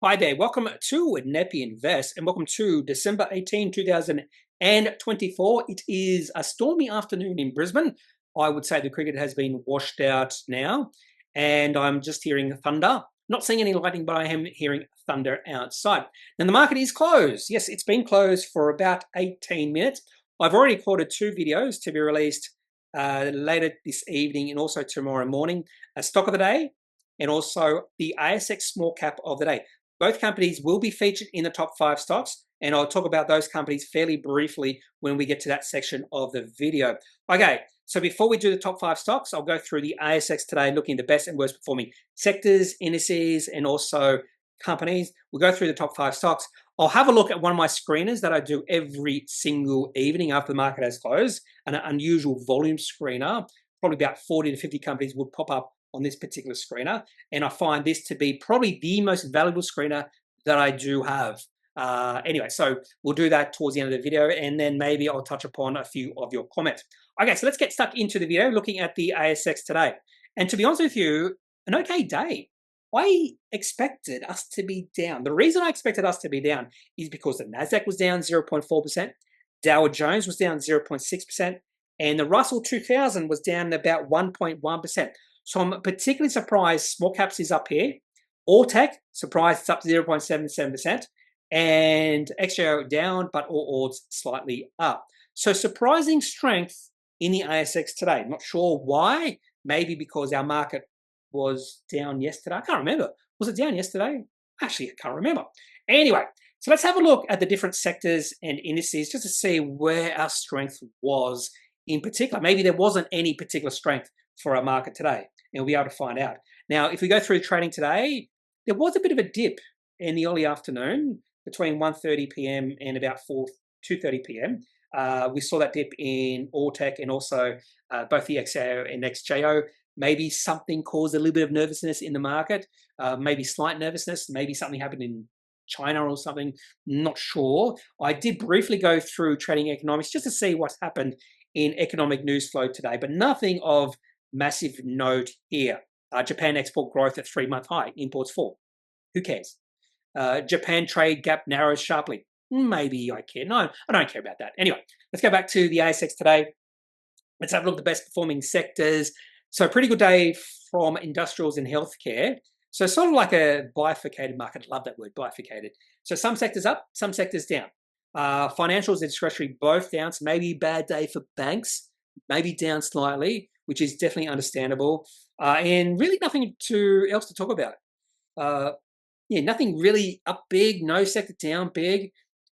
Hi there, welcome to Kneppy Invest and welcome to December 18, 2024. It is a stormy afternoon in Brisbane. I would say the cricket has been washed out now and I'm just hearing thunder. Not seeing any lightning, but I am hearing thunder outside. Now the market is closed. Yes, it's been closed for about 18 minutes. I've already recorded two videos to be released later this evening and also tomorrow morning. A stock of the day and also the ASX small cap of the day. Both companies will be featured in the top 5 stocks, and I'll talk about those companies fairly briefly when we get to that section of the video. Okay, so before we do the top 5 stocks, I'll go through the ASX today, looking at the best and worst performing sectors, indices, and also companies. We'll go through the top 5 stocks. I'll have a look at one of my screeners that I do every single evening after the market has closed, an unusual volume screener. Probably about 40 to 50 companies would pop up on this particular screener, and I find this to be probably the most valuable screener that I do have. Anyway, so we'll do that towards the end of the video, and then maybe I'll touch upon a few of your comments. Okay, so let's get stuck into the video, looking at the ASX today. And to be honest with you, an okay day. I expected us to be down. The reason I expected us to be down is because the Nasdaq was down 0.4%, Dow Jones was down 0.6%, and the Russell 2000 was down about 1.1%. So I'm particularly surprised small caps is up here. All tech, surprised it's up 0.77%. And XJO down, but all odds slightly up. So surprising strength in the ASX today. Not sure why. Maybe because our market was down yesterday. I can't remember. Was it down yesterday? Actually, I can't remember. Anyway, so let's have a look at the different sectors and indices just to see where our strength was in particular. Maybe there wasn't any particular strength for our market today, and we'll be able to find out. Now, if we go through trading today, there was a bit of a dip in the early afternoon between 1:30 p.m. and about 2:30 p.m. We saw that dip in all tech and also both the XAO and XJO. Maybe something caused a little bit of nervousness in the market, maybe slight nervousness, maybe something happened in China or something, not sure. I did briefly go through trading economics just to see what's happened in economic news flow today, but nothing of massive note here. Japan export growth at 3-month high, imports fall. Who cares? Japan trade gap narrows sharply. Maybe I care. No, I don't care about that. Anyway, let's go back to the ASX today. Let's have a look at the best performing sectors. So pretty good day from industrials and healthcare. So sort of like a bifurcated market. I love that word, bifurcated. So some sectors up, some sectors down. Financials and discretionary both down. So maybe a bad day for banks, maybe down slightly, which is definitely understandable. And really nothing else to talk about. Nothing really up big, no sector down big.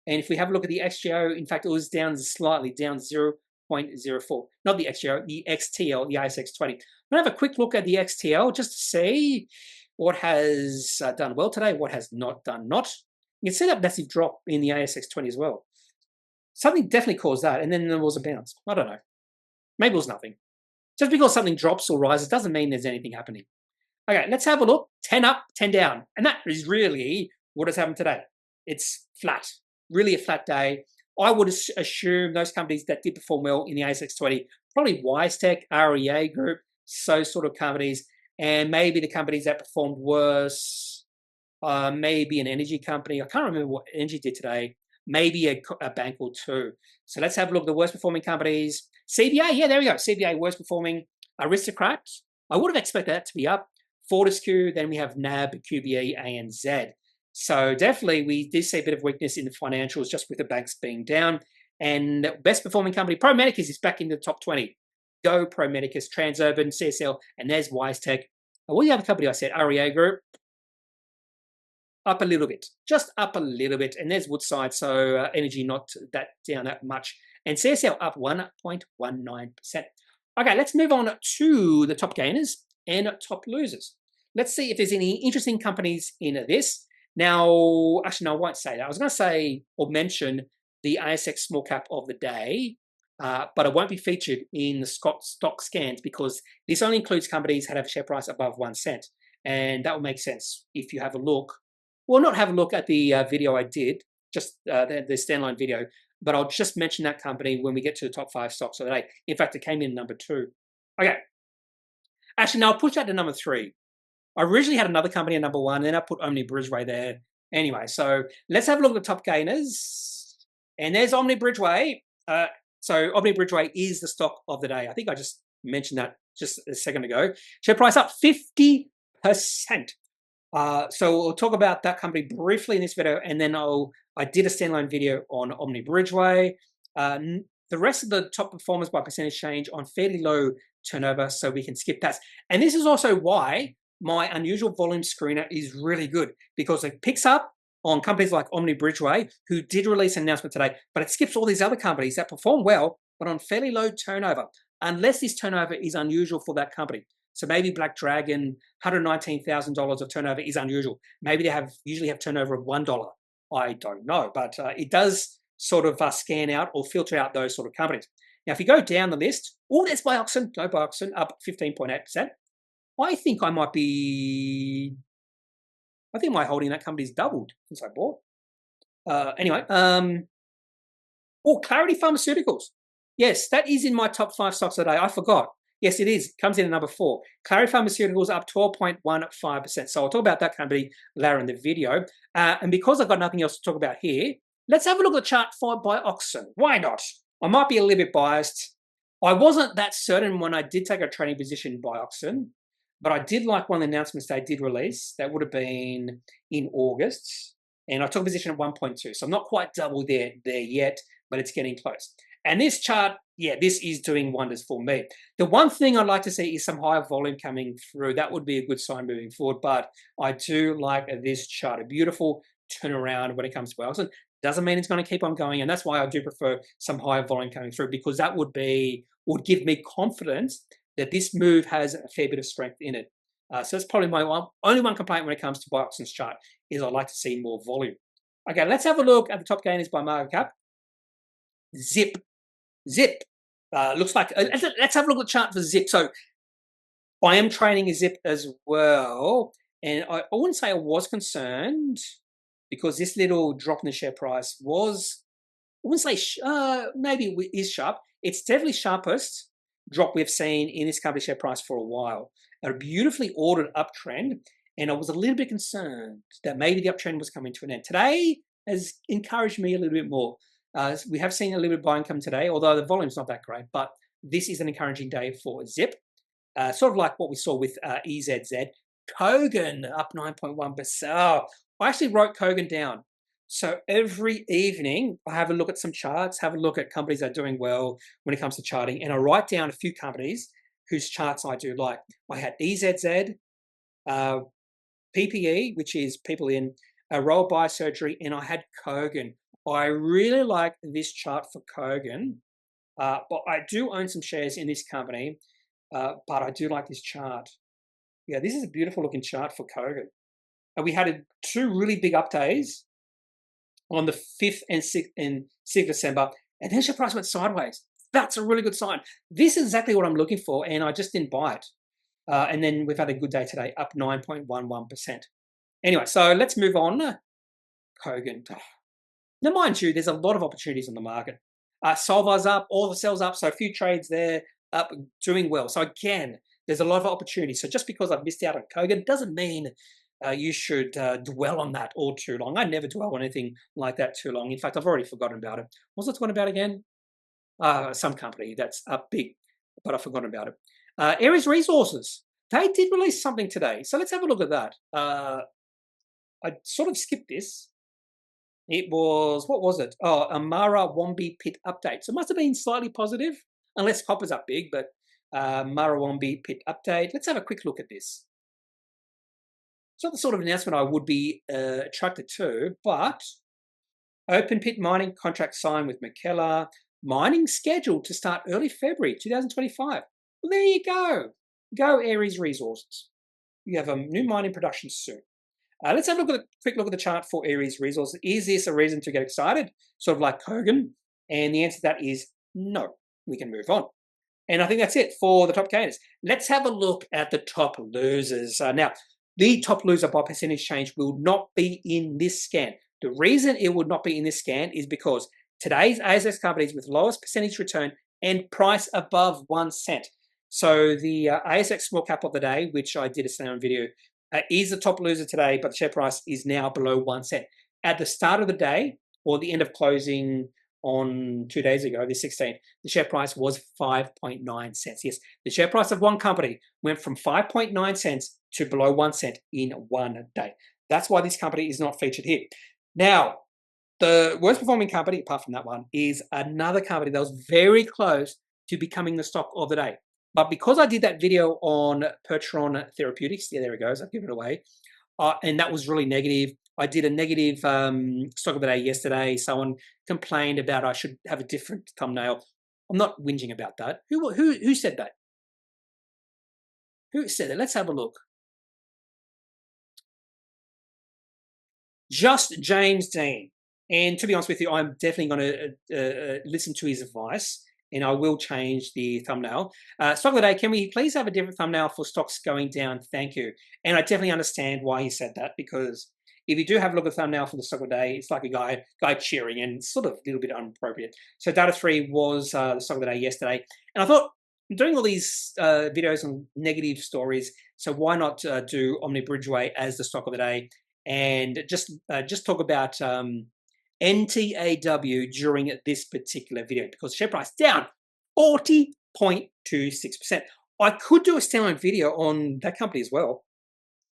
And if we have a look at the XGO, in fact, it was down slightly, down 0.04. Not the XGO, the XTL, the ASX 20. I'm going to have a quick look at the XTL just to see what has done well today, what has not done not. You can see that massive drop in the ASX 20 as well. Something definitely caused that, and then there was a bounce. I don't know. Maybe it was nothing. Just because something drops or rises doesn't mean there's anything happening. Okay, let's have a look. 10 up, 10 down. And that is really what has happened today. It's flat. Really a flat day. I would assume those companies that did perform well in the ASX 20, probably WiseTech, REA Group, those sort of companies, and maybe the companies that performed worse, maybe an energy company. I can't remember what energy did today. Maybe a bank or two. So let's have a look at the worst performing companies. CBA, yeah, there we go. CBA, worst performing. Aristocrat, I would have expected that to be up. Fortescue, then we have NAB, QBE, ANZ. So definitely we did see a bit of weakness in the financials just with the banks being down. And best performing company, Pro Medicus, is back in the top 20. Go Pro Medicus, Transurban, CSL, and there's WiseTech. And what the other company I said, REA Group, up a little bit, just up a little bit. And there's Woodside, so energy not that down that much. And CSL up 1.19%. Okay, let's move on to the top gainers and top losers. Let's see if there's any interesting companies in this. Now, actually, no, I won't say that. I was going to say or mention the ASX small cap of the day, but it won't be featured in the stock scans because this only includes companies that have a share price above 1 cent. And that will make sense if you have a look. Well, not have a look at the video I did, just the standalone video, but I'll just mention that company when we get to the top 5 stocks of the day. In fact, it came in number 2. Okay. Actually, now I'll push that to number 3. I originally had another company at number 1, and then I put Omni Bridgeway there Anyway, so let's have a look at the top gainers. And there's Omni Bridgeway. So Omni Bridgeway is the stock of the day. I think I just mentioned that just a second ago. Share price up 50%. So we'll talk about that company briefly in this video, and then I did a standalone video on Omni Bridgeway. The rest of the top performers by percentage change on fairly low turnover, so we can skip that. And this is also why my unusual volume screener is really good, because it picks up on companies like Omni Bridgeway, who did release an announcement today, but it skips all these other companies that perform well, but on fairly low turnover, unless this turnover is unusual for that company. So maybe Black Dragon, $119,000 of turnover is unusual. Maybe they usually have turnover of $1. I don't know, but it does sort of scan out or filter out those sort of companies. Now, if you go down the list, there's Bioxen, go Bioxen, up 15.8%. I think my holding in that company's doubled since I bought. Anyway, Clarity Pharmaceuticals. Yes, that is in my top 5 stocks today. I forgot. Yes, it is. Comes in at number 4. Clarity Pharmaceuticals up 12.15%. So I'll talk about that company later in the video. And because I've got nothing else to talk about here, let's have a look at the chart for Bioxen. Why not? I might be a little bit biased. I wasn't that certain when I did take a trading position in Bioxen, but I did like one of the announcements they did release. That would have been in August. And I took a position at 1.2. So I'm not quite double there yet, but it's getting close. And this chart, yeah, this is doing wonders for me. The one thing I'd like to see is some higher volume coming through. That would be a good sign moving forward. But I do like this chart. A beautiful turnaround when it comes to Bioxen. Doesn't mean it's going to keep on going. And that's why I do prefer some higher volume coming through, because that would give me confidence that this move has a fair bit of strength in it. So that's probably my only one complaint when it comes to Bioxen's chart, is I'd like to see more volume. Okay, let's have a look at the top gainers by market cap. Zip. Looks like, let's have a look at the chart for Zip. So I am trading a Zip as well. And I wouldn't say I was concerned, because this little drop in the share price was, I wouldn't say, maybe it is sharp. It's definitely sharpest drop we've seen in this company share price for a while. A beautifully ordered uptrend, and I was a little bit concerned that maybe the uptrend was coming to an end. Today has encouraged me a little bit more. We have seen a little bit of buying come today, although the volume's not that great, but this is an encouraging day for Zip. Sort of like what we saw with EZZ. Kogan up 9.1%. Oh, I actually wrote Kogan down. So every evening, I have a look at some charts, have a look at companies that are doing well when it comes to charting, and I write down a few companies whose charts I do like. I had EZZ, PPE, which is people in Royal Biosurgery, and I had Kogan. I really like this chart for Kogan, but I do own some shares in this company, but I do like this chart. Yeah, this is a beautiful looking chart for Kogan. And we had 2 really big up days on the 5th and 6th December, and then share price went sideways. That's a really good sign. This is exactly what I'm looking for, and I just didn't buy it. And then we've had a good day today, up 9.11%. Anyway, so let's move on. Kogan. Now, mind you, there's a lot of opportunities on the market. Solvar's up, all the cells up, so a few trades there, up, doing well. So again, there's a lot of opportunities. So just because I've missed out on Kogan doesn't mean you should dwell on that all too long. I never dwell on anything like that too long. In fact, I've already forgotten about it. What was I talking about again? Some company that's up big, but I've forgotten about it. Ares Resources. They did release something today. So let's have a look at that. I sort of skipped this. It was, what was it? Oh, Amara Wombi Pit update. So it must have been slightly positive, unless copper's up big, but Mara Wombi Pit update. Let's have a quick look at this. It's not the sort of announcement I would be attracted to, but open pit mining contract signed with McMillan. Mining scheduled to start early February 2025. Well, there you go. Go Ares Resources. You have a new mining production soon. Let's have a quick look at the chart for Ares Resources. Is this a reason to get excited? Sort of like Kogan? And the answer to that is no. We can move on. And I think that's it for the top gainers. Let's have a look at the top losers. Now, the top loser by percentage change will not be in this scan. The reason it would not be in this scan is because today's ASX companies with lowest percentage return and price above 1 cent. So the ASX small cap of the day, which I did a standalone video is the top loser today, but the share price is now below 1 cent. At the start of the day, or the end of closing on 2 days ago, the 16th, the share price was 5.9 cents. Yes, the share price of one company went from 5.9 cents to below 1 cent in 1 day. That's why this company is not featured here. Now, the worst performing company, apart from that one, is another company that was very close to becoming the stock of the day. But because I did that video on Percheron Therapeutics, yeah, there it goes, I've given it away, and that was really negative. I did a negative stock of the day yesterday. Someone complained about I should have a different thumbnail. I'm not whinging about that. Who said that? Who said that? Let's have a look. Just James Dean. And to be honest with you, I'm definitely going to listen to his advice, and I will change the thumbnail. Stock of the day, can we please have a different thumbnail for stocks going down? Thank you. And I definitely understand why he said that, because if you do have a look at the thumbnail for the stock of the day, it's like a guy cheering, and sort of a little bit inappropriate. So Data3 was the stock of the day yesterday. And I thought, I'm doing all these videos on negative stories, so why not do Omni Bridgeway as the stock of the day, and just talk about NTAW during this particular video, because share price down 40.26%. I could do a standalone video on that company as well.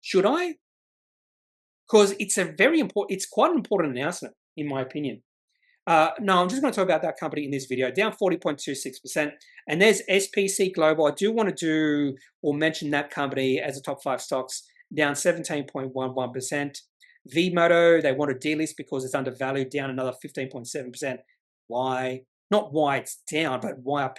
Should I? Because it's quite an important announcement, in my opinion. No, I'm just going to talk about that company in this video, down 40.26%. And there's SPC Global. I do want to do or mention that company as a top 5 stocks, down 17.11%. Vmoto, they want to delist because it's undervalued, down another 15.7%. Why? Not why it's down, but why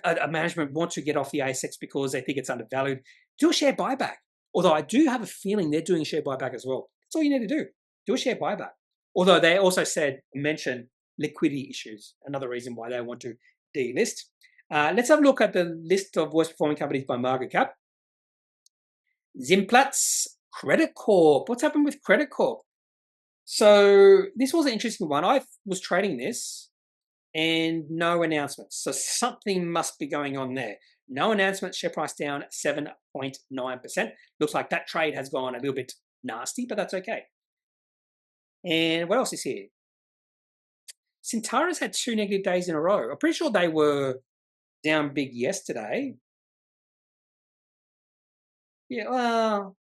a management want to get off the ASX because they think it's undervalued? Do a share buyback. Although I do have a feeling they're doing a share buyback as well. That's all you need to do. Do a share buyback. Although they also mentioned liquidity issues, another reason why they want to delist. Let's have a look at the list of worst performing companies by market cap. Zimplats, Credit Corp. What's happened with Credit Corp? So this was an interesting one. I was trading this and no announcements. So something must be going on there. No announcements, share price down 7.9%. Looks like that trade has gone a little bit nasty, but that's okay. And what else is here? Syntara's had 2 negative days in a row. I'm pretty sure they were down big yesterday. Yeah, well,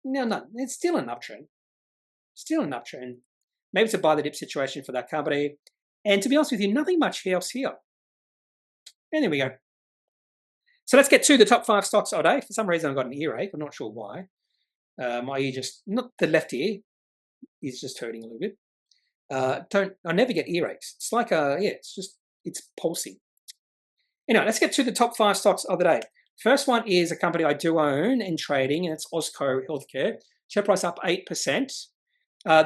no, it's still an uptrend. Still an uptrend. Maybe it's a buy the dip situation for that company. And to be honest with you, nothing much else here. And there we go. So let's get to the top 5 stocks of the day. For some reason, I've got an earache. I'm not sure why. My ear not the left ear, is just hurting a little bit. I never get earaches. It's like it's pulsing. Anyway, let's get to the top 5 stocks of the day. First one is a company I do own in trading, and it's Austco Healthcare. Share price up 8%.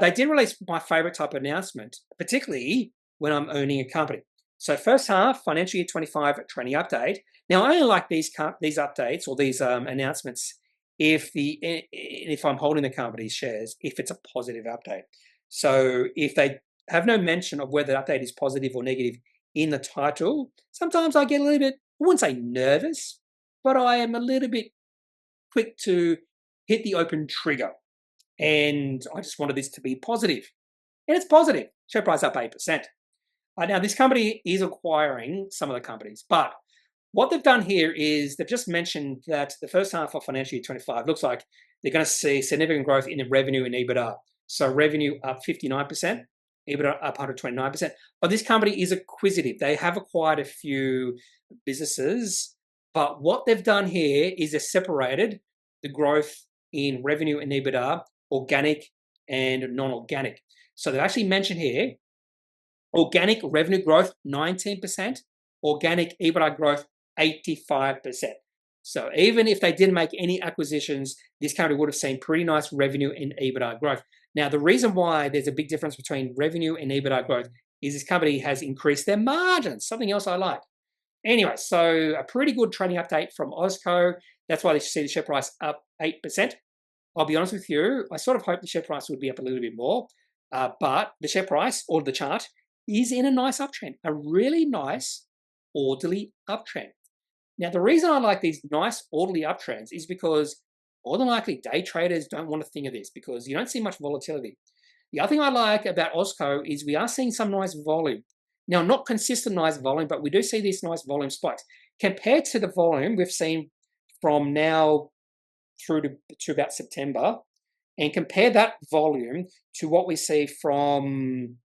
They did release my favorite type of announcement, particularly when I'm owning a company. So first half, financial year 25 trading update. Now, I only like these updates or these announcements if I'm holding the company's shares, if it's a positive update. So if they have no mention of whether the update is positive or negative in the title, sometimes I get a little bit, I wouldn't say nervous, but I am a little bit quick to hit the open trigger. And I just wanted this to be positive. And it's positive. Share price up 8%. Now, this company is acquiring some of the companies, but what they've done here is they've just mentioned that the first half of financial year 25 looks like they're going to see significant growth in the revenue and EBITDA. So revenue up 59%, EBITDA up 129%. But this company is acquisitive. They have acquired a few businesses, but what they've done here is they've separated the growth in revenue and EBITDA, organic and non-organic. So they've actually mentioned here, organic revenue growth, 19%, organic EBITDA growth, 85%. So even if they didn't make any acquisitions, this company would have seen pretty nice revenue and EBITDA growth. Now, the reason why there's a big difference between revenue and EBITDA growth is this company has increased their margins, something else I like. Anyway, so a pretty good trading update from Austco. That's why they see the share price up 8%. I'll be honest with you, I sort of hope the share price would be up a little bit more, but the share price or the chart is in a nice uptrend, a really nice, orderly uptrend. Now, the reason I like these nice, orderly uptrends is because more than likely day traders don't want to think of this because you don't see much volatility. The other thing I like about Austco is we are seeing some nice volume. Now, not consistent nice volume, but we do see these nice volume spikes. Compared to the volume we've seen from now through to about September, and compare that volume to what we see from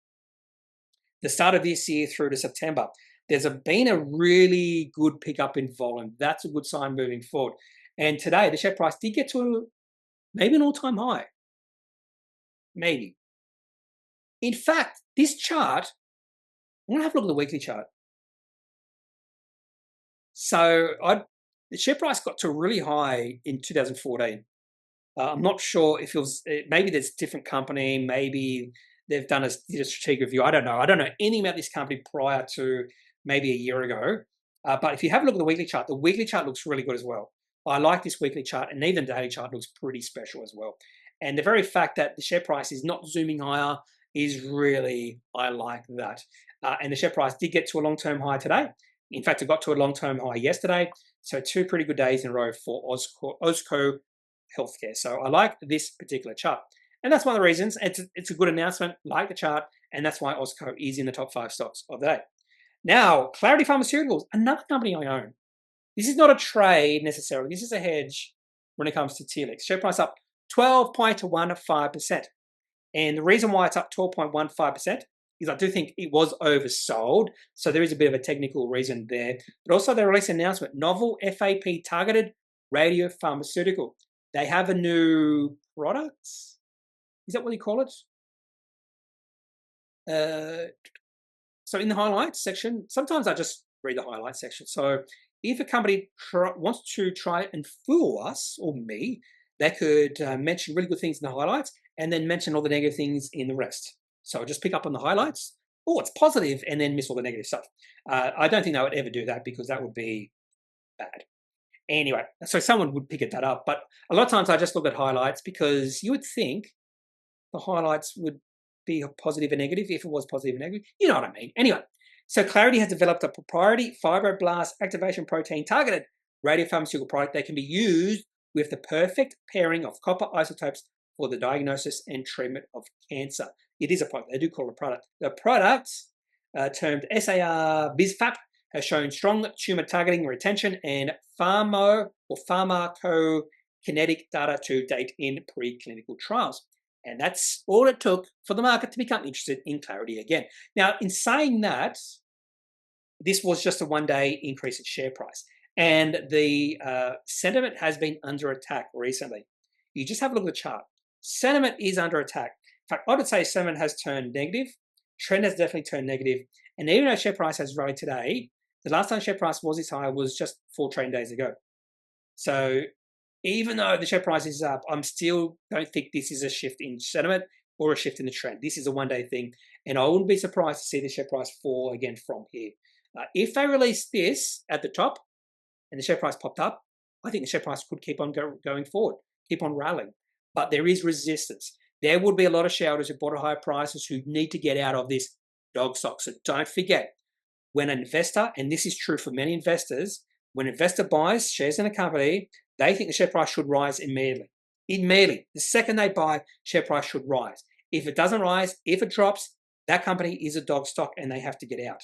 the start of this year through to September, there's been a really good pickup in volume. That's a good sign moving forward. And today, the share price did get to maybe an all-time high. Maybe. In fact, this chart, I'm going to have a look at the weekly chart. So the share price got to really high in 2014. I'm not sure if it was, maybe there's a different company, maybe they've did a strategic review. I don't know. I don't know anything about this company prior to maybe a year ago. But if you have a look at the weekly chart looks really good as well. I like this weekly chart, and even the daily chart looks pretty special as well. And the very fact that the share price is not zooming higher is really, I like that. And the share price did get to a long-term high today. In fact, it got to a long-term high yesterday. So 2 pretty good days in a row for Austco Healthcare. So I like this particular chart. And that's one of the reasons. It's a good announcement, like the chart, and that's why Austco is in the top 5 stocks of the day. Now, Clarity Pharmaceuticals, another company I own. This is not a trade necessarily. This is a hedge when it comes to Telix. Share price up 12.15%. And the reason why it's up 12.15% is I do think it was oversold. So there is a bit of a technical reason there. But also they released an announcement, novel FAP targeted radiopharmaceutical. They have a new product. Is that what you call it? So in the highlights section, sometimes I just read the highlights section. So if a company wants to try and fool us or me, they could mention really good things in the highlights and then mention all the negative things in the rest. So just pick up on the highlights. Oh, it's positive, and then miss all the negative stuff. I don't think they would ever do that because that would be bad. Anyway, so someone would pick that up. But a lot of times I just look at highlights because you would think the highlights would be a positive and negative if it was positive and negative. You know what I mean. Anyway, so Clarity has developed a proprietary fibroblast activation protein targeted radiopharmaceutical product that can be used with the perfect pairing of copper isotopes for the diagnosis and treatment of cancer. It is a product. They do call it a product. The product, termed SAR BizFAP, has shown strong tumor targeting, retention, and pharmacokinetic data to date in preclinical trials. And that's all it took for the market to become interested in Clarity again. Now, in saying that, this was just a one-day increase in share price. And the sentiment has been under attack recently. You just have a look at the chart. Sentiment is under attack. In fact, I would say sentiment has turned negative. Trend has definitely turned negative. And even though share price has rallied today, the last time share price was this high was just 4 trading days ago. So even though the share price is up, I'm still don't think this is a shift in sentiment or a shift in the trend. This is a one-day thing. And I wouldn't be surprised to see the share price fall again from here. If they release this at the top and the share price popped up, I think the share price could keep on going forward, keep on rallying. But there is resistance. There would be a lot of shareholders who bought at higher prices who need to get out of this dog stock. So don't forget, when an investor, and this is true for many investors, when an investor buys shares in a company, they think the share price should rise immediately. Immediately. The second they buy, share price should rise. If it doesn't rise, if it drops, that company is a dog stock and they have to get out.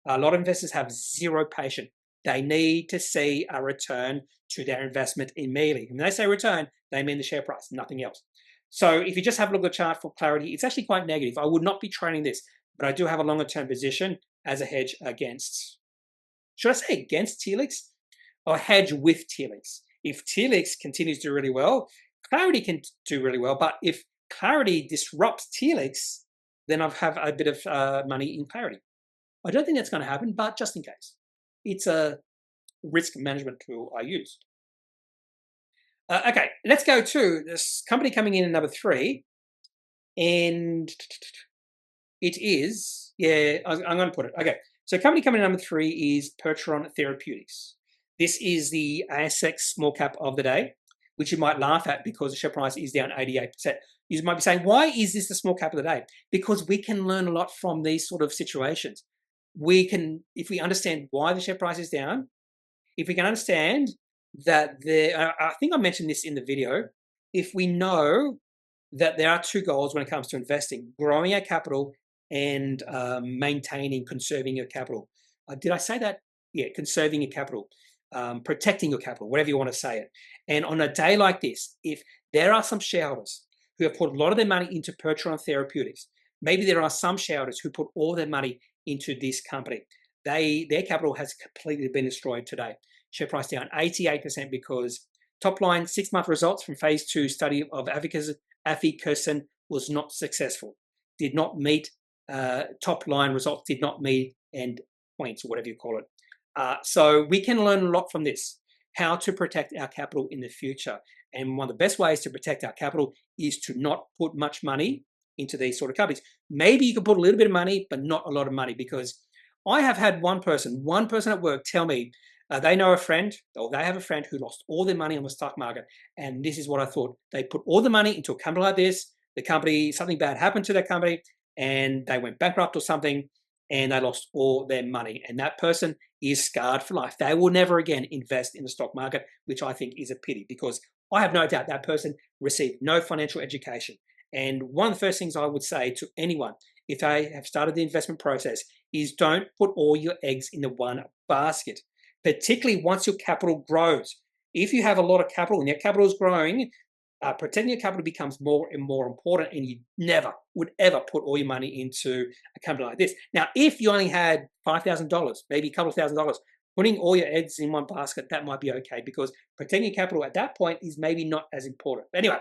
A lot of investors have zero patience. They need to see a return to their investment immediately. When they say return, they mean the share price, nothing else. So if you just have a look at the chart for clarity, it's actually quite negative. I would not be trading this, but I do have a longer term position as a hedge against, should I say against Telix or hedge with Telix? If Telix continues to do really well, Clarity can do really well. But if Clarity disrupts Telix, then I have a bit of money in Clarity. I don't think that's going to happen, but just in case. It's a risk management tool I use. Okay, let's go to this company coming in at number 3. And it is, I'm going to put it. Okay, so company coming in at number 3 is Percheron Therapeutics. This is the ASX small cap of the day, which you might laugh at because the share price is down 88%. You might be saying, why is this the small cap of the day? Because we can learn a lot from these sort of situations. We can, if we understand why the share price is down, if we can understand that I think I mentioned this in the video, if we know that there are two goals when it comes to investing: growing our capital and maintaining, conserving your capital. Did I say that? Yeah, conserving your capital, protecting your capital, whatever you want to say it. And on a day like this, if there are some shareholders who have put a lot of their money into Percheron Therapeutics, maybe there are some shareholders who put all their money into this company, their capital has completely been destroyed today. Share price down 88% because top line 6-month results from phase 2 study of Aficamten was not successful. Did not meet top line results, did not meet end points, or whatever you call it. So we can learn a lot from this, how to protect our capital in the future. And one of the best ways to protect our capital is to not put much money into these sort of companies. Maybe you can put a little bit of money, but not a lot of money, because I have had one person at work tell me they know a friend, or they have a friend who lost all their money on the stock market. And this is what I thought. They put all the money into a company like this. The company, something bad happened to that company, and they went bankrupt or something, and they lost all their money. And that person is scarred for life. They will never again invest in the stock market, which I think is a pity, because I have no doubt that person received no financial education. And one of the first things I would say to anyone, if they have started the investment process, is don't put all your eggs in the one basket, particularly once your capital grows. If you have a lot of capital and your capital is growing, protecting your capital becomes more and more important, and you never would ever put all your money into a company like this. Now, if you only had $5,000, maybe a couple of $1,000s, putting all your eggs in one basket, that might be okay, because protecting your capital at that point is maybe not as important. But anyway,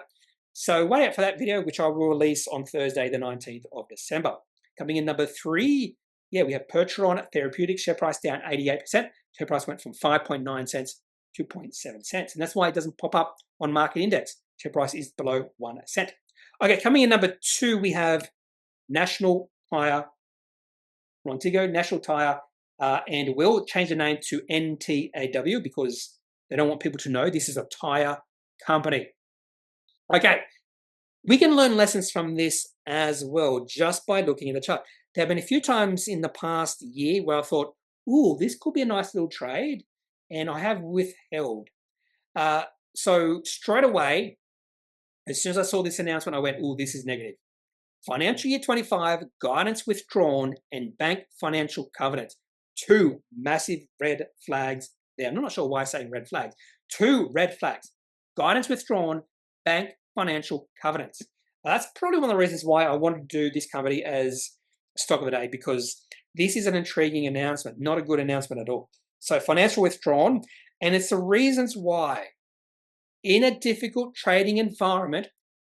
so wait out for that video, which I will release on Thursday, the 19th of December. Coming in number 3, we have Percheron Therapeutics, share price down 88%. Share price went from 5.9 cents to 0.7 cents. And that's why it doesn't pop up on market index. Share price is below 1 cent. Okay, coming in number 2, we have National Tire, National Tire, and we'll change the name to NTAW because they don't want people to know this is a tire company. Okay, we can learn lessons from this as well just by looking at the chart. There have been a few times in the past year where I thought, ooh, this could be a nice little trade, and I have withheld. So straight away, as soon as I saw this announcement, I went, ooh, this is negative. Financial year 25, guidance withdrawn, and bank financial covenants. 2 massive red flags there. I'm not sure why I'm saying red flags. 2 red flags. Guidance withdrawn, bank financial covenants. That's probably one of the reasons why I wanted to do this company as stock of the day, because this is an intriguing announcement, not a good announcement at all. So financial withdrawn, and it's the reasons why. In a difficult trading environment,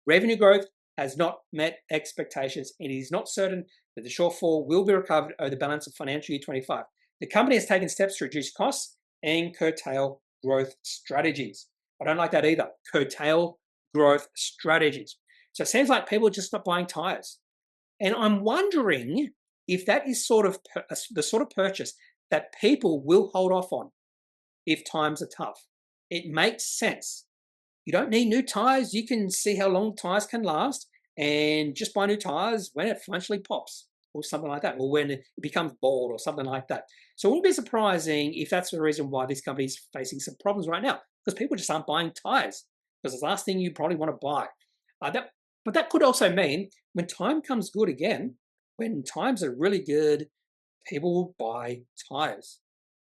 revenue growth has not met expectations. It is not certain that the shortfall will be recovered over the balance of financial year 25. The company has taken steps to reduce costs and curtail growth strategies. I don't like that either. Curtail growth strategies. So it seems like people are just not buying tires. And I'm wondering if that is sort of the sort of purchase that people will hold off on if times are tough. It makes sense. You don't need new tires. You can see how long tires can last and just buy new tires when it financially pops or something like that, or when it becomes bald or something like that. So it wouldn't be surprising if that's the reason why this company is facing some problems right now, because people just aren't buying tires, because it's the last thing you probably want to buy. But that could also mean when time comes good again, when times are really good, people will buy tires.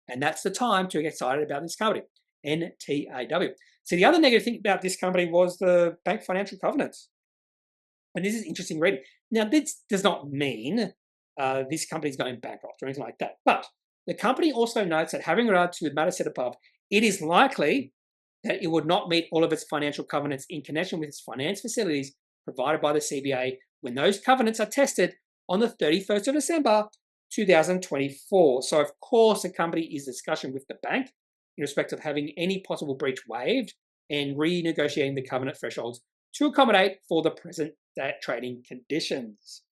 And that's the time to get excited about this company, NTAW. So the other negative thing about this company was the bank financial covenants. And this is interesting reading. Now, this does not mean this company is going bankrupt or anything like that. But the company also notes that having regard to the matter said above, it is likely that it would not meet all of its financial covenants in connection with its finance facilities provided by the CBA when those covenants are tested on the 31st of December 2024. So, of course, the company is in discussion with the bank in respect of having any possible breach waived and renegotiating the covenant thresholds to accommodate for the present trading conditions.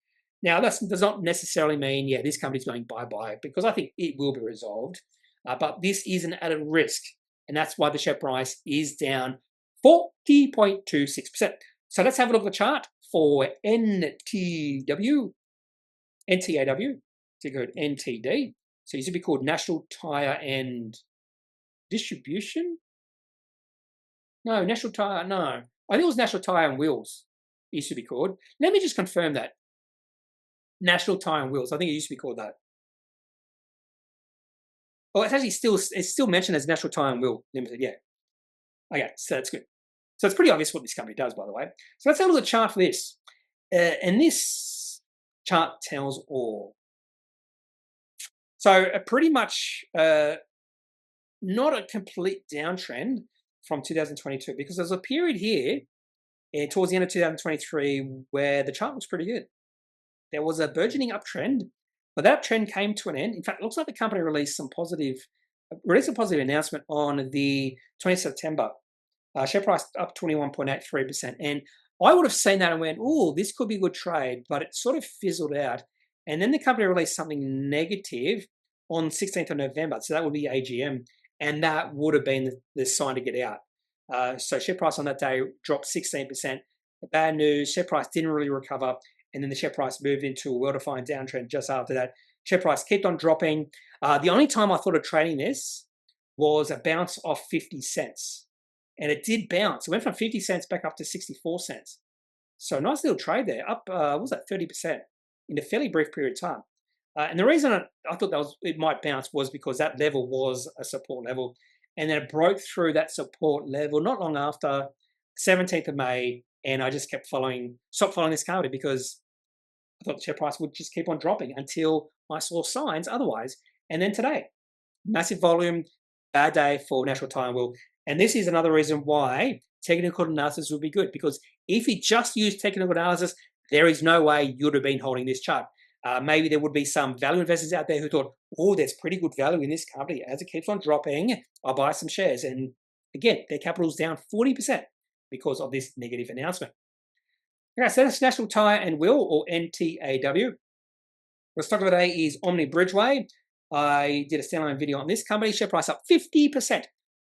Now, that does not necessarily mean, this company's going bye-bye, because I think it will be resolved. But this is an added risk, and that's why the share price is down 40.26%. So let's have a look at the chart for NTAW, ticker NTD. So it used to be called National Tire and Distribution. No, National Tyre, no. I think it was National Tyre and Wheels. It used to be called. Let me just confirm that. National Tyre and Wheels. I think it used to be called that. Oh, it's still mentioned as National Tyre and Wheel Limited. Yeah. Okay, so that's good. So it's pretty obvious what this company does, by the way. So let's have a look at the chart for this. And this chart tells all. So pretty much not a complete downtrend from 2022, because there's a period here towards the end of 2023 where the chart was pretty good. There was a burgeoning uptrend, but that trend came to an end. In fact, it looks like the company released a positive announcement on the 20th of September. Share price up 21.83%. And I would have seen that and went, oh, this could be a good trade, but it sort of fizzled out. And then the company released something negative on 16th of November. So that would be AGM. And that would have been the sign to get out. So share price on that day dropped 16%. The bad news, share price didn't really recover. And then the share price moved into a well-defined downtrend just after that. Share price kept on dropping. The only time I thought of trading this was a bounce off 50 cents. And it did bounce. It went from 50 cents back up to 64 cents. So nice little trade there, up, what was that, 30% in a fairly brief period of time. And the reason I thought it might bounce was because that level was a support level. And then it broke through that support level not long after, 17th of May, and I just stopped following this company because I thought the share price would just keep on dropping until I saw signs otherwise. And then today, massive volume, bad day for National Tyre and Wheel. And this is another reason why technical analysis would be good, because if you just use technical analysis, there is no way you'd have been holding this chart. Maybe there would be some value investors out there who thought, oh, there's pretty good value in this company. As it keeps on dropping, I'll buy some shares. And again, their capital's down 40% because of this negative announcement. Okay, so that's National Tyre and Wheel, or NTAW. What's talking about today is Omni Bridgeway. I did a standalone video on this company. Share price up 50%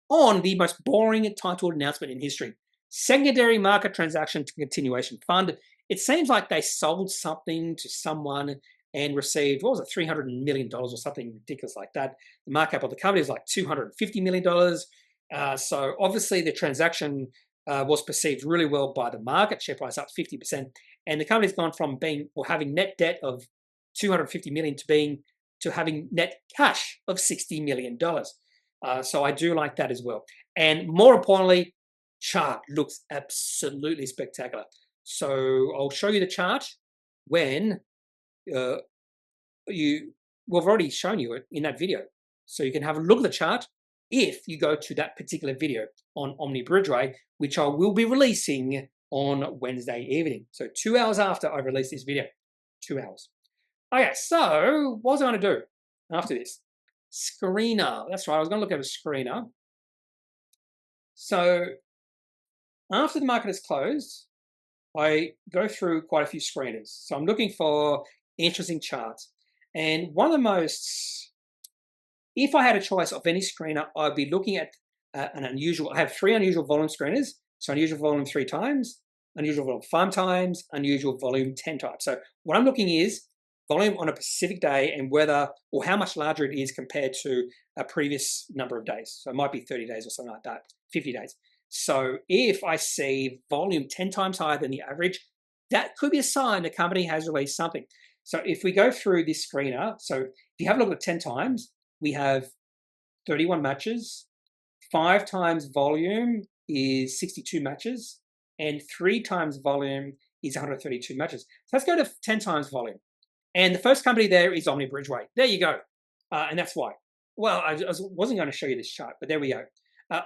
on the most boring titled announcement in history. Secondary market transaction to continuation fund. It seems like they sold something to someone and received, what was it, $300 million or something ridiculous like that. The market cap of the company is like $250 million. So obviously the transaction was perceived really well by the market. Share price up 50%. And the company's gone from having net debt of $250 million to having net cash of $60 million. So I do like that as well. And more importantly, chart looks absolutely spectacular. So I'll show you the chart when we've already shown you it in that video. So you can have a look at the chart if you go to that particular video on Omni Bridgeway, which I will be releasing on Wednesday evening. So 2 hours after I release this video, 2 hours. Okay, so what was I going to do after this? Screener. That's right, I was going to look at a screener. So after the market is closed, I go through quite a few screeners. So I'm looking for interesting charts. And one of the most, if I had a choice of any screener, I'd be looking at an unusual, I have 3 unusual volume screeners. So unusual volume 3 times, unusual volume 5 times, unusual volume 10 times. So what I'm looking is volume on a specific day and whether or how much larger it is compared to a previous number of days. So it might be 30 days or something like that, 50 days. So if I see volume 10 times higher than the average, that could be a sign the company has released something. So if we go through this screener, so if you have a look at 10 times, we have 31 matches, 5 times volume is 62 matches, and 3 times volume is 132 matches. So let's go to 10 times volume. And the first company there is Omni Bridgeway. There you go. And that's why. Well, I wasn't going to show you this chart, but there we go.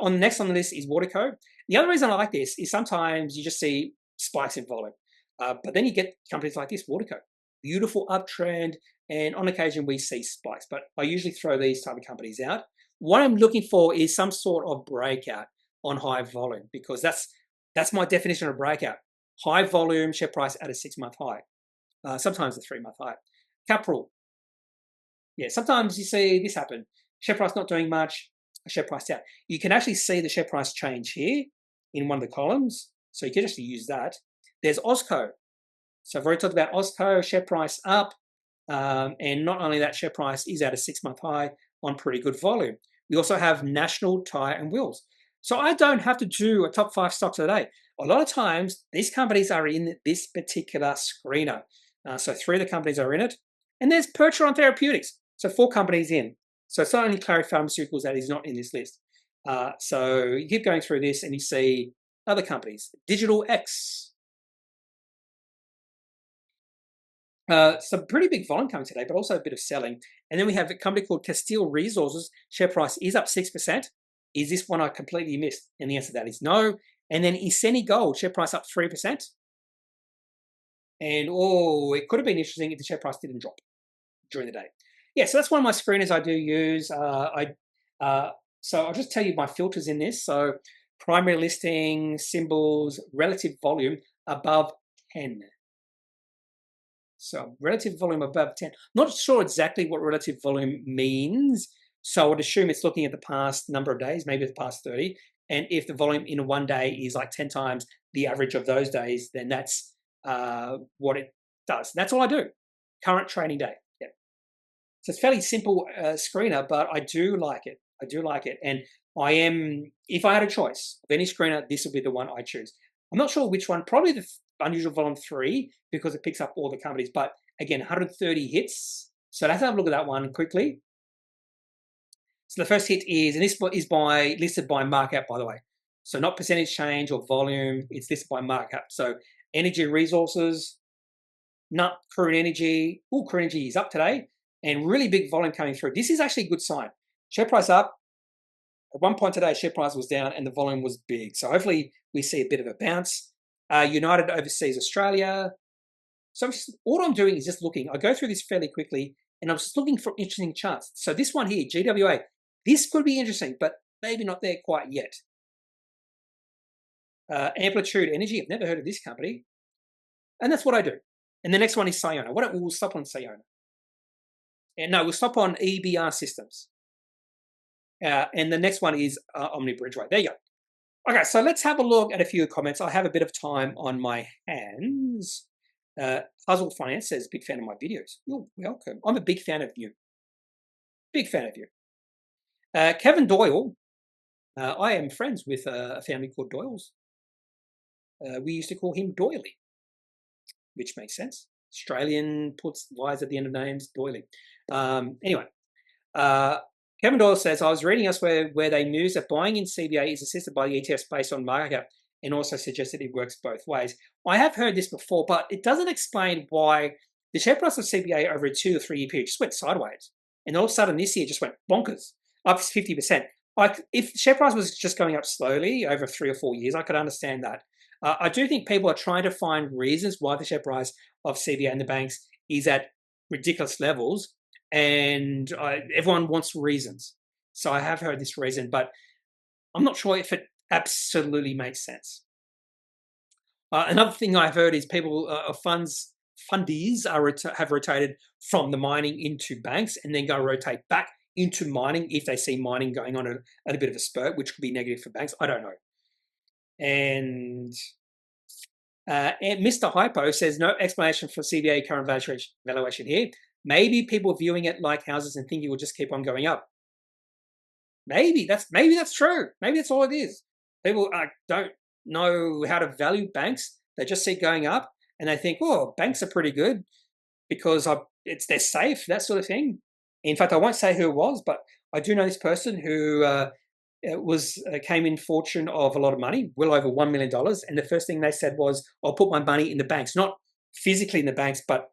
On the next on the list is Waterco. The other reason I like this is sometimes you just see spikes in volume. But then you get companies like this, Waterco. Beautiful uptrend, and on occasion we see spikes. But I usually throw these type of companies out. What I'm looking for is some sort of breakout on high volume, because that's my definition of breakout. High volume, share price at a 6-month high. Sometimes a 3-month high. Cap rule. Yeah, sometimes you see this happen. Share price not doing much, share price down. You can actually see the share price change here in one of the columns. So you can actually use that. There's Austco. So I've already talked about Austco, share price up. And not only that, share price is at a 6-month high on pretty good volume. We also have National Tyre and Wheels. So I don't have to do a top 5 stocks a day. A lot of times, these companies are in this particular screener. So 3 of the companies are in it. And there's Percheron Therapeutics. So 4 companies in. So it's not only Clarity Pharmaceuticals that is not in this list. So you keep going through this and you see other companies. Digital X. Some pretty big volume coming today, but also a bit of selling. And then we have a company called Castile Resources. Share price is up 6%. Is this one I completely missed? And the answer to that is no. And then Iseni Gold, share price up 3%. And it could have been interesting if the share price didn't drop during the day. Yeah, so that's one of my screeners I do use. So I'll just tell you my filters in this. So primary listing, symbols, relative volume above 10. So relative volume above 10. Not sure exactly what relative volume means. So I would assume it's looking at the past number of days, maybe the past 30. And if the volume in one day is like 10 times the average of those days, then that's what it does. That's all I do. Current trading day. Yeah. So it's fairly simple screener, but I do like it. I do like it. And if I had a choice of any screener, this would be the one I choose. I'm not sure which one, probably the unusual volume 3 because it picks up all the companies. But again, 130 hits. So let's have a look at that one quickly. So the first hit is, and this is listed by markup, by the way. So not percentage change or volume, it's listed by markup. So energy resources, crude energy. Crude energy is up today and really big volume coming through. This is actually a good sign. Share price up. At one point today, share price was down and the volume was big. So hopefully we see a bit of a bounce. United Overseas Australia. So all I'm doing is just looking. I go through this fairly quickly and I'm just looking for interesting charts. So this one here, GWA, this could be interesting, but maybe not there quite yet. Amplitude Energy, I've never heard of this company. And that's what I do. And the next one is Sayona. We'll stop on Sayona. And no, we'll stop on EBR Systems. And the next one is Omni Bridgeway. There you go. Okay, so let's have a look at a few comments. I have a bit of time on my hands. Puzzle Finance says, big fan of my videos. You're welcome. I'm a big fan of you. Big fan of you. Kevin Doyle. I am friends with a family called Doyles. We used to call him Doily, which makes sense. Australian puts Y's at the end of names, Doily. Anyway, Kevin Doyle says, I was reading elsewhere where they mused that buying in CBA is assisted by the ETFs based on market cap and also suggested it works both ways. I have heard this before, but it doesn't explain why the share price of CBA over a 2 or 3 year period just went sideways. And all of a sudden this year just went bonkers, up 50%. If the share price was just going up slowly over 3 or 4 years, I could understand that. I do think people are trying to find reasons why the share price of CBA and the banks is at ridiculous levels. And everyone wants reasons. So I have heard this reason, but I'm not sure if it absolutely makes sense. Another thing I've heard is people, fundies have rotated from the mining into banks and then go rotate back into mining if they see mining going on at a bit of a spurt, which could be negative for banks. I don't know. And Mr. Hypo says, no explanation for CBA current valuation here. Maybe people viewing it like houses and thinking it will just keep on going up. Maybe that's true. Maybe that's all it is. People don't know how to value banks. They just see it going up and they think, oh, banks are pretty good because they're safe, that sort of thing. In fact, I won't say who it was, but I do know this person who came in fortune of a lot of money, well over $1 million. And the first thing they said was, I'll put my money in the banks, not physically in the banks, but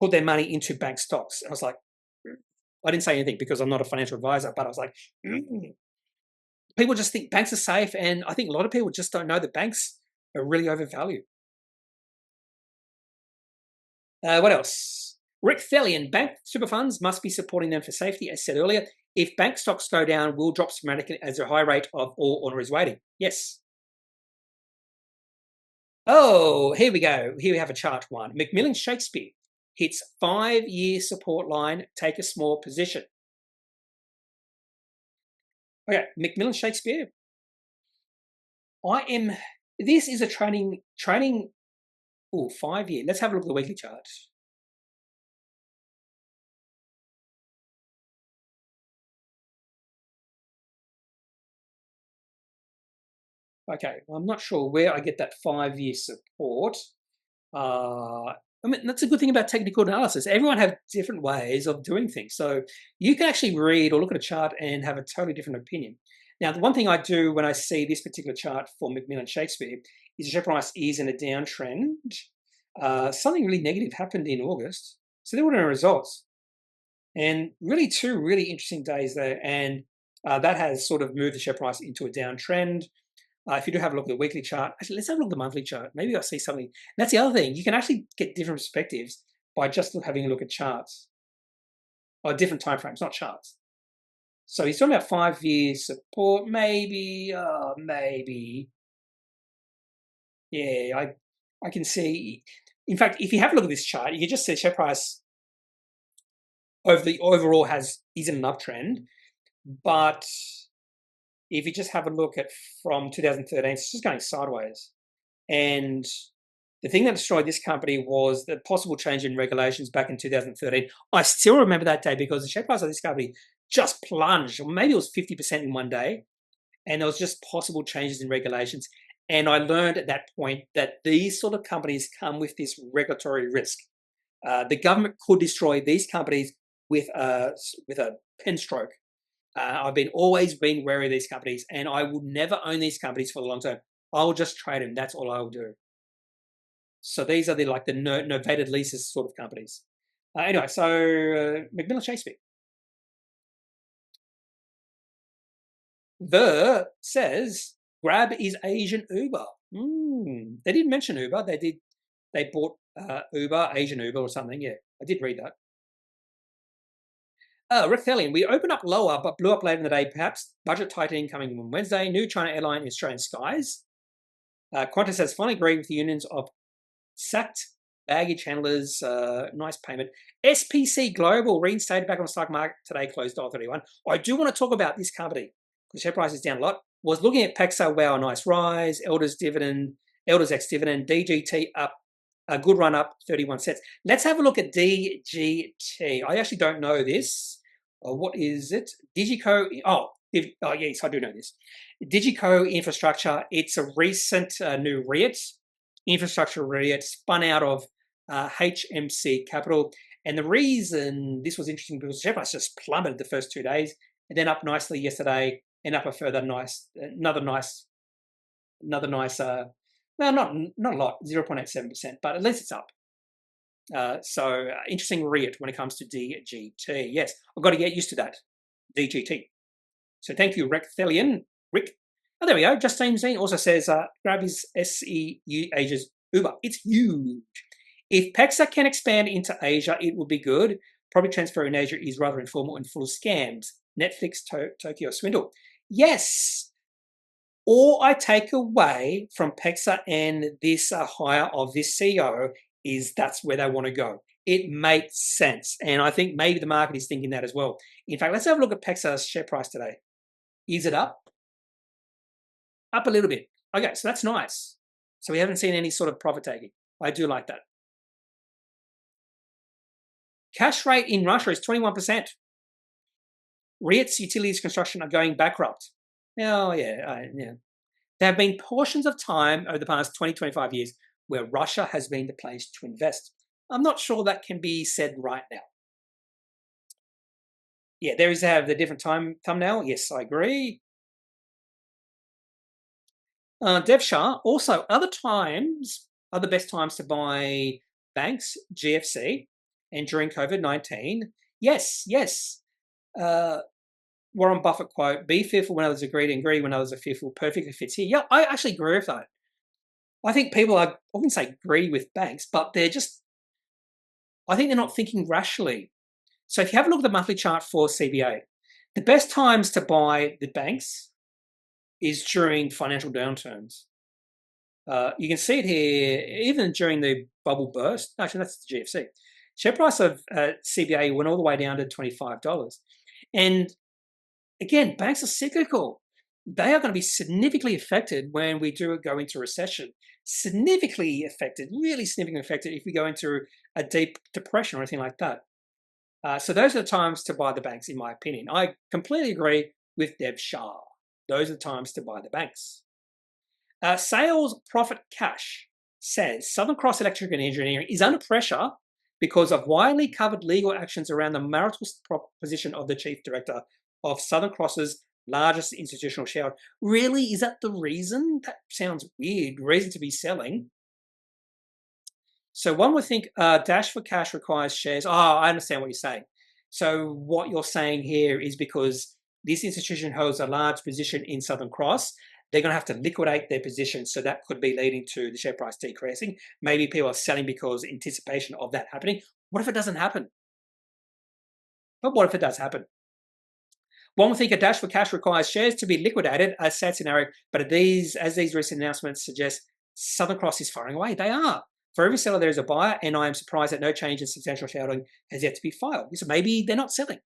put their money into bank stocks. And I was like, I didn't say anything because I'm not a financial advisor, but I was like, people just think banks are safe. And I think a lot of people just don't know that banks are really overvalued. What else? Rick Thellian, bank super funds must be supporting them for safety. As said earlier, if bank stocks go down, will drop dramatically as a high rate of all ordinary waiting. Yes. Oh, here we go. Here we have a chart one. McMillan Shakespeare hits 5-year support line, take a small position. Okay, McMillan Shakespeare. This is a training, 5 year. Let's have a look at the weekly chart. Okay, I'm not sure where I get that 5-year support. I mean, that's a good thing about technical analysis. Everyone have different ways of doing things. So you can actually read or look at a chart and have a totally different opinion. Now, the one thing I do when I see this particular chart for McMillan Shakespeare is the share price is in a downtrend. Something really negative happened in August. So there were no results. And really two really interesting days there. And that has sort of moved the share price into a downtrend. If you do have a look at the weekly chart, actually, let's have a look at the monthly chart. Maybe I'll see something. And that's the other thing. You can actually get different perspectives by just having a look at charts or different timeframes, not charts. So he's talking about 5-year support, maybe. Yeah, I can see. In fact, if you have a look at this chart, you can just see share price over the overall is in an uptrend, but if you just have a look at from 2013, it's just going sideways. And the thing that destroyed this company was the possible change in regulations back in 2013. I still remember that day because the share price of this company just plunged, or maybe it was 50% in one day, and there was just possible changes in regulations. And I learned at that point that these sort of companies come with this regulatory risk. The government could destroy these companies with a pen stroke. I've always been wary of these companies, and I would never own these companies for the long term. I'll just trade them. That's all I'll do. So these are the novated leases sort of companies. Anyway, so McMillan Shakespeare. The says Grab is Asian Uber. They didn't mention Uber. They bought Uber, Asian Uber or something. Yeah, I did read that. Rick Thelian, we opened up lower but blew up later in the day, perhaps. Budget tightening coming on Wednesday. New China airline in Australian skies. Qantas has finally agreed with the unions of sacked baggage handlers. Nice payment. SPC Global reinstated back on the stock market today, closed $1.31. I do want to talk about this company because share price is down a lot. Was looking at Pexa, wow, nice rise. Elders ex-dividend. DGT up. A good run up, 31 cents. Let's have a look at DGT. I actually don't know this. What is it? Digico. Yes, I do know this. Digico Infrastructure. It's a recent new REIT, infrastructure REIT, spun out of HMC Capital. And the reason this was interesting because the share price just plummeted the first 2 days, and then up nicely yesterday, and up a further another nice. Well, not a lot, 0.87%, but at least it's up. So interesting REIT when it comes to DGT. Yes, I've got to get used to that, DGT. So thank you, Rick Thelian. Rick. Oh, there we go. Justine Zine also says, Grab is SEU Asia's Uber. It's huge. If Pexa can expand into Asia, it would be good. Probably transfer in Asia is rather informal and full of scams. Netflix, Tokyo swindle. Yes. All I take away from Pexa and this hire of this CEO is that's where they want to go. It makes sense. And I think maybe the market is thinking that as well. In fact, let's have a look at Pexa's share price today. Is it up? Up a little bit. Okay, so that's nice. So we haven't seen any sort of profit taking. I do like that. Cash rate in Russia is 21%. REITs, utilities, construction are going bankrupt. Oh, yeah. There have been portions of time over the past 20, 25 years where Russia has been the place to invest. I'm not sure that can be said right now. Yeah, there is the different time thumbnail. Yes, I agree. Dev Shah, also other best times to buy banks, GFC, and during COVID-19. Yes. Warren Buffett quote, be fearful when others are greedy and greedy when others are fearful, perfectly fits here. Yeah, I actually agree with that. I think people I wouldn't say greedy with banks, but I think they're not thinking rationally. So if you have a look at the monthly chart for CBA, the best times to buy the banks is during financial downturns. You can see it here, even during the bubble burst. Actually, that's the GFC. Share price of CBA went all the way down to $25. And again, banks are cyclical. They are going to be significantly affected when we do go into recession. Really significantly affected if we go into a deep depression or anything like that. So those are the times to buy the banks, in my opinion. I completely agree with Dev Shah. Those are the times to buy the banks. Sales profit cash says Southern Cross Electric and Engineering is under pressure because of widely covered legal actions around the marital position of the chief director of Southern Cross's largest institutional shareholder. Really? Is that the reason? That sounds weird. Reason to be selling. So one would think dash for cash requires shares. Oh, I understand what you're saying. So what you're saying here is because this institution holds a large position in Southern Cross, they're going to have to liquidate their position. So that could be leading to the share price decreasing. Maybe people are selling because anticipation of that happening. What if it doesn't happen? But what if it does happen? One would think a dash for cash requires shares to be liquidated, a sad scenario, but as these recent announcements suggest, Southern Cross is firing away. They are. For every seller, there is a buyer, and I am surprised that no change in substantial shareholding has yet to be filed. So maybe they're not selling.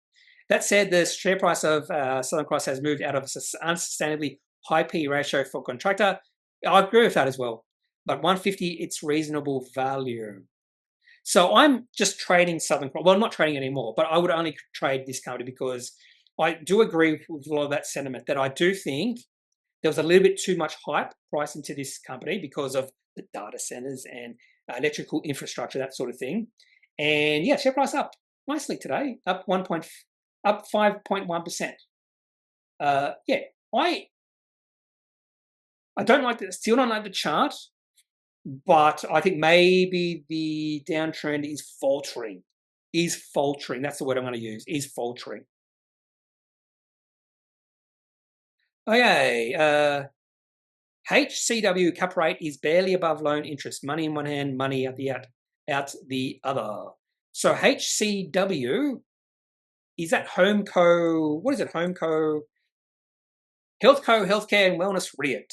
That said, the share price of Southern Cross has moved out of an unsustainably high P ratio for contractor. I agree with that as well. But 150, it's reasonable value. So I'm just trading Southern Cross. Well, I'm not trading anymore, but I would only trade this company because I do agree with a lot of that sentiment that I do think there was a little bit too much hype priced into this company because of the data centers and electrical infrastructure, that sort of thing. And yeah, share price up nicely today, up 5.1%. Yeah, I don't like the, still don't like the chart, but I think maybe the downtrend is faltering. That's the word I'm going to use. Is faltering. Okay. HCW Cap Rate is barely above loan interest. Money in one hand, money out the other. So HCW, is that Homeco? What is it? Homeco, Healthco, Healthcare and Wellness REIT.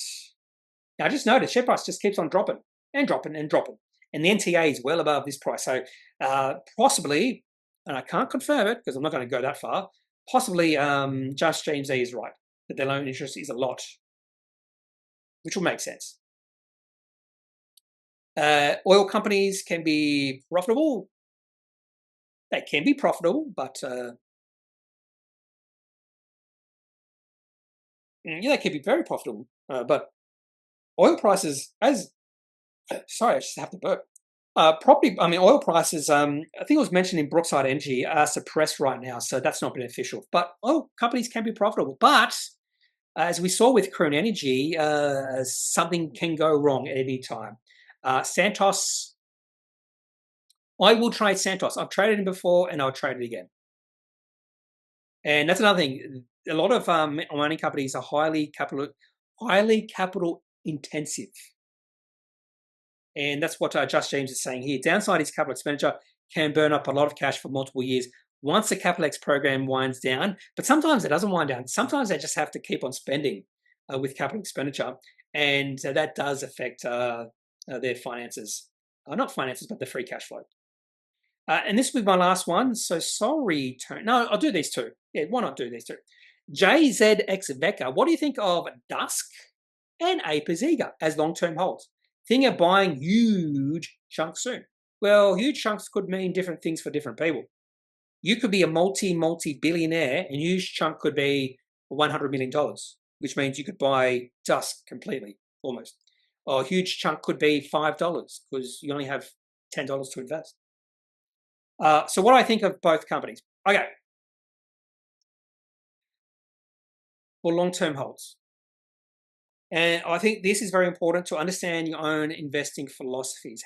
Now I just noticed share price just keeps on dropping and dropping and dropping. And the NTA is well above this price. So possibly, and I can't confirm it because I'm not going to go that far, possibly Just James E is right, that their loan interest is a lot, which will make sense. Oil companies can be profitable. They can be profitable, but yeah, they can be very profitable. But oil prices, sorry, I just have to burp. Oil prices, I think it was mentioned in Brookside Energy, are suppressed right now, so that's not beneficial. But oil companies can be profitable. But as we saw with Korean Energy, something can go wrong at any time. Santos, I will trade Santos. I've traded him before and I'll trade it again. And that's another thing. A lot of mining companies are highly capital intensive. And that's what Just James is saying here. Downside is capital expenditure can burn up a lot of cash for multiple years once the Capex program winds down. But sometimes it doesn't wind down. Sometimes they just have to keep on spending with capital expenditure. And that does affect their finances. Not finances, but the free cash flow. And this will be my last one. So sorry. No, I'll do these two. Yeah, why not do these two? JZX Vecca. What do you think of Dusk and Apazega as long-term holds? Think of buying huge chunks soon. Well, huge chunks could mean different things for different people. You could be a multi-billionaire and huge chunk could be $100 million, which means you could buy Dusk completely, almost. Or a huge chunk could be $5 because you only have $10 to invest. So what do I think of both companies? Okay. For long-term holds. And I think this is very important to understand your own investing philosophies.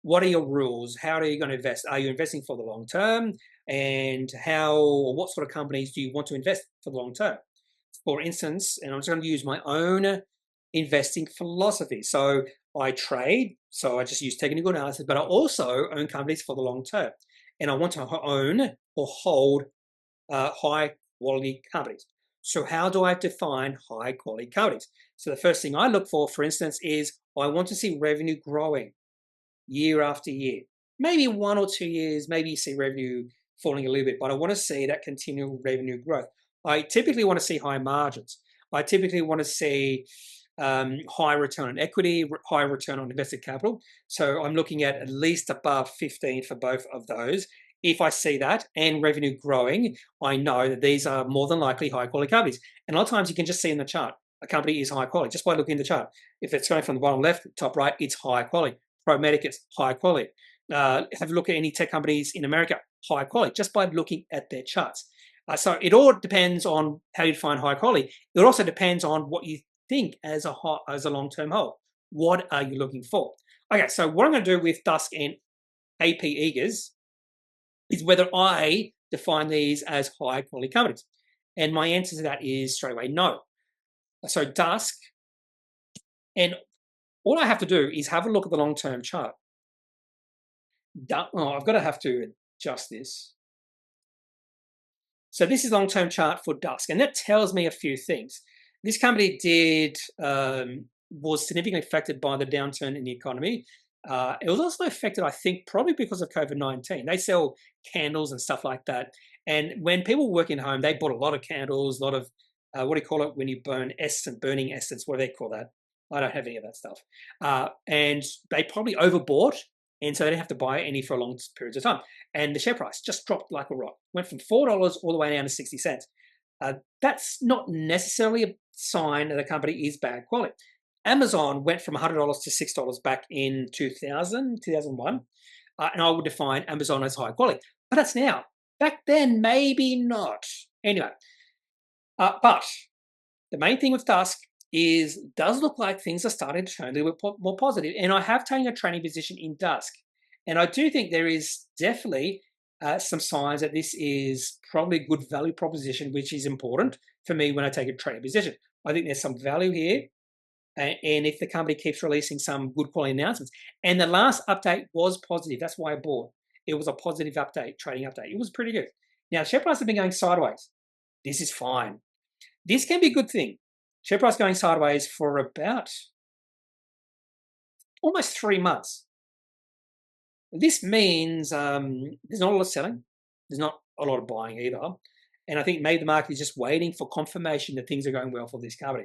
What are your rules? How are you going to invest? Are you investing for the long term? And what sort of companies do you want to invest for the long term? For instance, and I'm just going to use my own investing philosophy. So I trade, so I just use technical analysis, but I also own companies for the long term. And I want to own or hold high quality companies. So how do I define high quality companies? So the first thing I look for instance, is I want to see revenue growing year after year. Maybe 1 or 2 years, maybe you see revenue falling a little bit, but I want to see that continual revenue growth. I typically want to see high margins. I typically want to see high return on equity, high return on invested capital. So I'm looking at least above 15 for both of those. If I see that and revenue growing, I know that these are more than likely high quality companies. And a lot of times you can just see in the chart. a company is high quality just by looking at the chart. If it's going from the bottom left to top right, it's high quality. ProMedic, it's high quality. Have a look at any tech companies in America, high quality, just by looking at their charts. So it all depends on how you define high quality. It also depends on what you think as a long-term hold. What are you looking for? Okay, so what I'm going to do with Dusk and AP Eagers is whether I define these as high quality companies. And my answer to that is straight away no. So Dusk, and all I have to do is have a look at the long-term chart. I've got to have to adjust this. So this is long-term chart for Dusk, and that tells me a few things. This company was significantly affected by the downturn in the economy. It was also affected, I think, probably because of COVID-19. They sell candles and stuff like that. And when people were working at home, they bought a lot of candles, a lot of, what do you call it when you burn essence, burning essence? What do they call that? I don't have any of that stuff. And they probably overbought, and so they didn't have to buy any for long periods of time. And the share price just dropped like a rock. Went from $4 all the way down to 60 cents. That's not necessarily a sign that a company is bad quality. Amazon went from $100 to $6 back in 2001, and I would define Amazon as high quality. But that's now. Back then, maybe not. Anyway, but the main thing with Dusk is it does look like things are starting to turn a little bit more positive. And I have taken a trading position in Dusk. And I do think there is definitely some signs that this is probably a good value proposition, which is important for me when I take a trading position. I think there's some value here. And if the company keeps releasing some good quality announcements. And the last update was positive. That's why I bought. It was a positive update, trading update. It was pretty good. Now, share price has been going sideways. This is fine. This can be a good thing. Share price going sideways for about almost 3 months. This means there's not a lot of selling. There's not a lot of buying either. And I think maybe the market is just waiting for confirmation that things are going well for this company.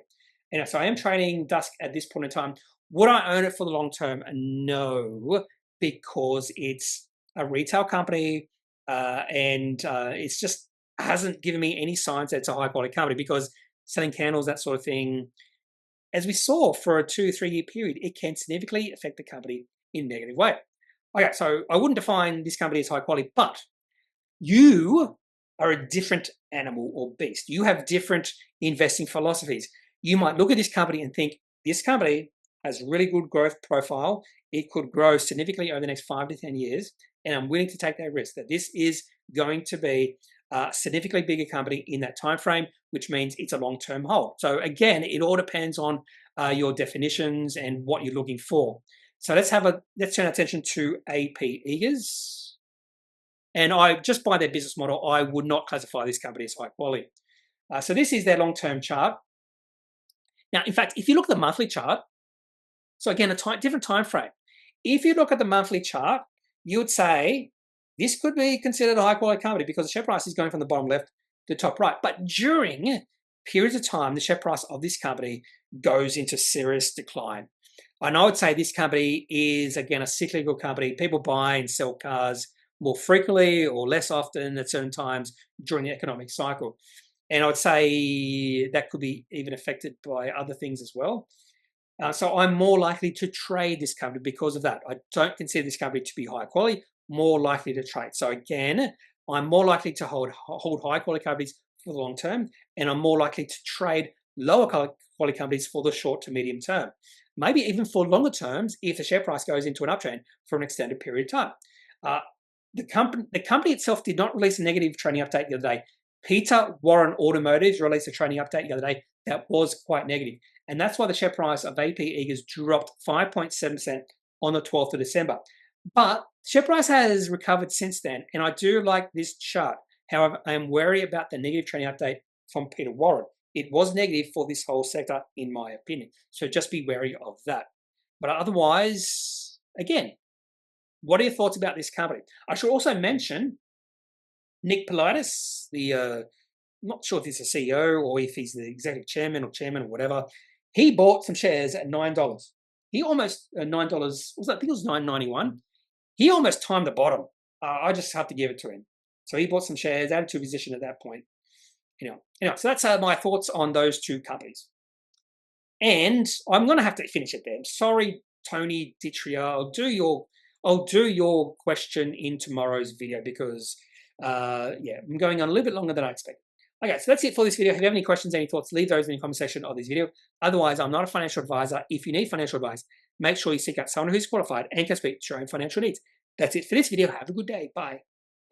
And so I am trading Dusk at this point in time. Would I own it for the long term? No, because it's a retail company and it's just hasn't given me any signs that it's a high quality company, because selling candles, that sort of thing, as we saw for a 2-3 year period, it can significantly affect the company in a negative way. Okay, so I wouldn't define this company as high quality, but you are a different animal or beast. You have different investing philosophies. You might look at this company and think, this company has a really good growth profile. It could grow significantly over the next 5 to 10 years, and I'm willing to take that risk that this is going to be a significantly bigger company in that time frame, which means it's a long-term hold. So again, it all depends on your definitions and what you're looking for. So let's turn our attention to AP Eagers. And just by their business model, I would not classify this company as high quality. So this is their long-term chart. Now, in fact, if you look at the monthly chart, so again, a different time frame. If you look at the monthly chart, you would say this could be considered a high-quality company because the share price is going from the bottom left to top right. But during periods of time, the share price of this company goes into serious decline. And I would say this company is, again, a cyclical company. People buy and sell cars more frequently or less often at certain times during the economic cycle. And I would say that could be even affected by other things as well. So I'm more likely to trade this company because of that. I don't consider this company to be high quality, more likely to trade. So again, I'm more likely to hold high quality companies for the long term, and I'm more likely to trade lower quality companies for the short to medium term. Maybe even for longer terms if the share price goes into an uptrend for an extended period of time. The company itself did not release a negative trading update the other day. Peter Warren Automotive released a trading update the other day that was quite negative. And that's why the share price of AP Eagers dropped 5.7% on the 12th of December. But share price has recovered since then, and I do like this chart. However, I am wary about the negative trading update from Peter Warren. It was negative for this whole sector, in my opinion. So just be wary of that. But otherwise, again, what are your thoughts about this company? I should also mention Nick Politis, I'm not sure if he's a CEO or if he's the executive chairman or whatever. He bought some shares at $9. He almost $9. I think it was $9.91. He almost timed the bottom. I just have to give it to him. So he bought some shares, added to a position at that point. So that's my thoughts on those two companies. And I'm going to have to finish it there. I'm sorry, Tony Ditria. I'll do your question in tomorrow's video because, yeah, I'm going on a little bit longer than I expected. Okay, so that's it for this video. If you have any questions, any thoughts, leave those in the comment section of this video. Otherwise, I'm not a financial advisor. If you need financial advice, make sure you seek out someone who's qualified and can speak to your own financial needs. That's it for this video. Have a good day. Bye.